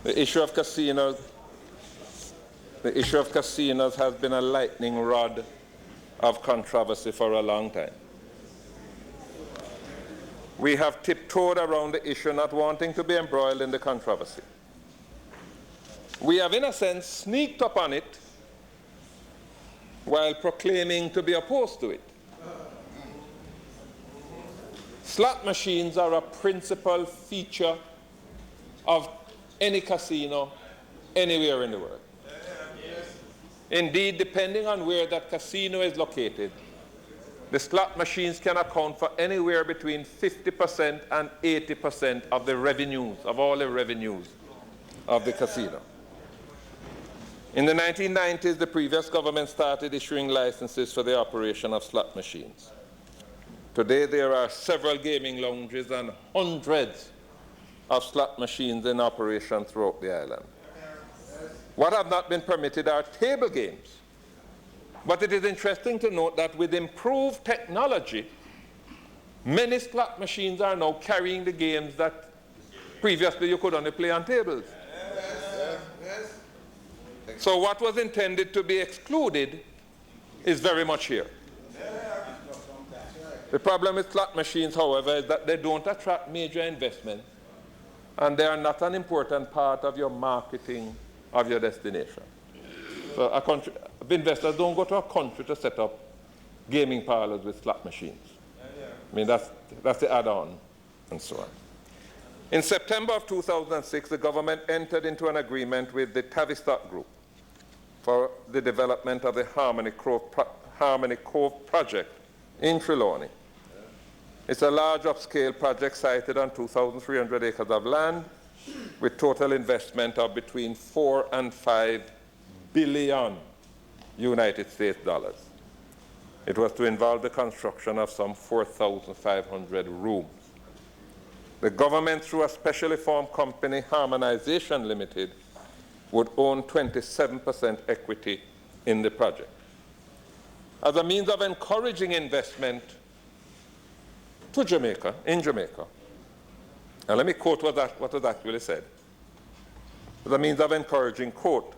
The issue of casinos has been a lightning rod of controversy for a long time. We have tiptoed around the issue, not wanting to be embroiled in the controversy. We have, in a sense, sneaked up on it while proclaiming to be opposed to it. Slot machines are a principal feature of any casino anywhere in the world. Indeed, depending on where that casino is located, the slot machines can account for anywhere between 50% and 80% of the revenues, of all the revenues of the casino. In the 1990s, the previous government started issuing licenses for the operation of slot machines. Today, there are several gaming lounges and hundreds of slot machines in operation throughout the island. What have not been permitted are table games. But it is interesting to note that with improved technology, many slot machines are now carrying the games that previously you could only play on tables. So what was intended to be excluded is very much here. The problem with slot machines, however, is that they don't attract major investment, and they are not an important part of your marketing of your destination. So investors don't go to a country to set up gaming parlors with slot machines. I mean, that's the add-on and so on. In September of 2006, the government entered into an agreement with the Tavistock Group for the development of the Harmony Cove project in Trelawney. It's a large upscale project sited on 2,300 acres of land with total investment of between 4 and 5 billion United States dollars. It was to involve the construction of some 4,500 rooms. The government, through a specially formed company, Harmonization Limited, would own 27% equity in the project. As a means of encouraging investment to Jamaica, in Jamaica, and let me quote what was actually said. As a means of encouraging, quote,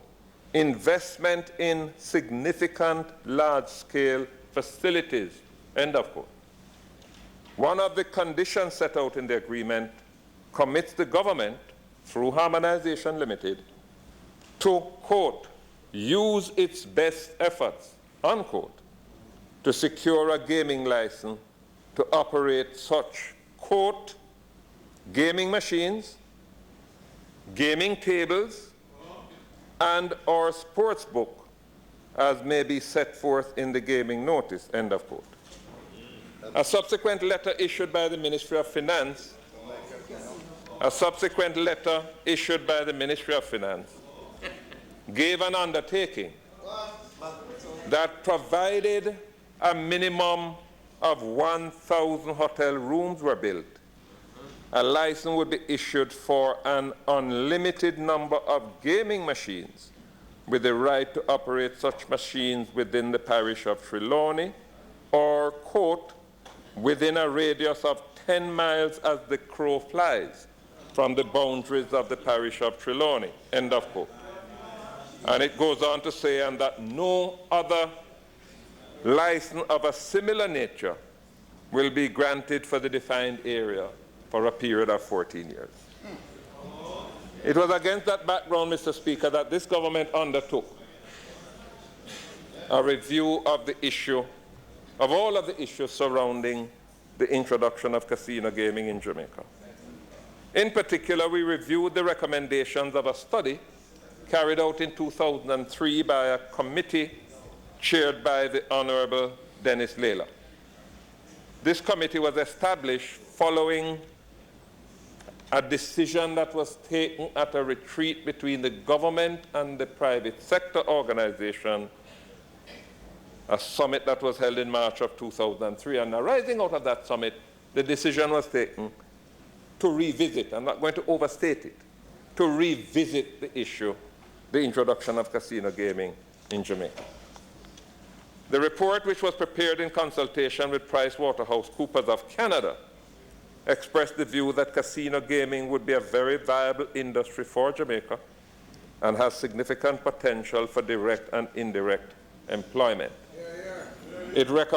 investment in significant large-scale facilities, end of quote. One of the conditions set out in the agreement commits the government, through Harmonization Limited, to, quote, use its best efforts, unquote, to secure a gaming license to operate such, quote, gaming machines, gaming tables, and or sports book as may be set forth in the gaming notice, end of quote. A subsequent letter issued by the Ministry of Finance gave an undertaking that provided a minimum of 1,000 hotel rooms were built, a license would be issued for an unlimited number of gaming machines with the right to operate such machines within the parish of Trelawney or, quote, within a radius of 10 miles as the crow flies from the boundaries of the parish of Trelawney, end of quote. And it goes on to say, and that no other license of a similar nature will be granted for the defined area for a period of 14 years. It was against that background, Mr. Speaker, that this government undertook a review of the issue, of all of the issues surrounding the introduction of casino gaming in Jamaica. In particular, we reviewed the recommendations of a study carried out in 2003 by a committee chaired by the Honorable Dennis Layla. This committee was established following a decision that was taken at a retreat between the government and the private sector organization, a summit that was held in March of 2003. And arising out of that summit, the decision was taken to revisit, I'm not going to overstate it, to revisit the issue, the introduction of casino gaming in Jamaica. The report, which was prepared in consultation with PricewaterhouseCoopers of Canada, expressed the view that casino gaming would be a very viable industry for Jamaica and has significant potential for direct and indirect employment. It recommends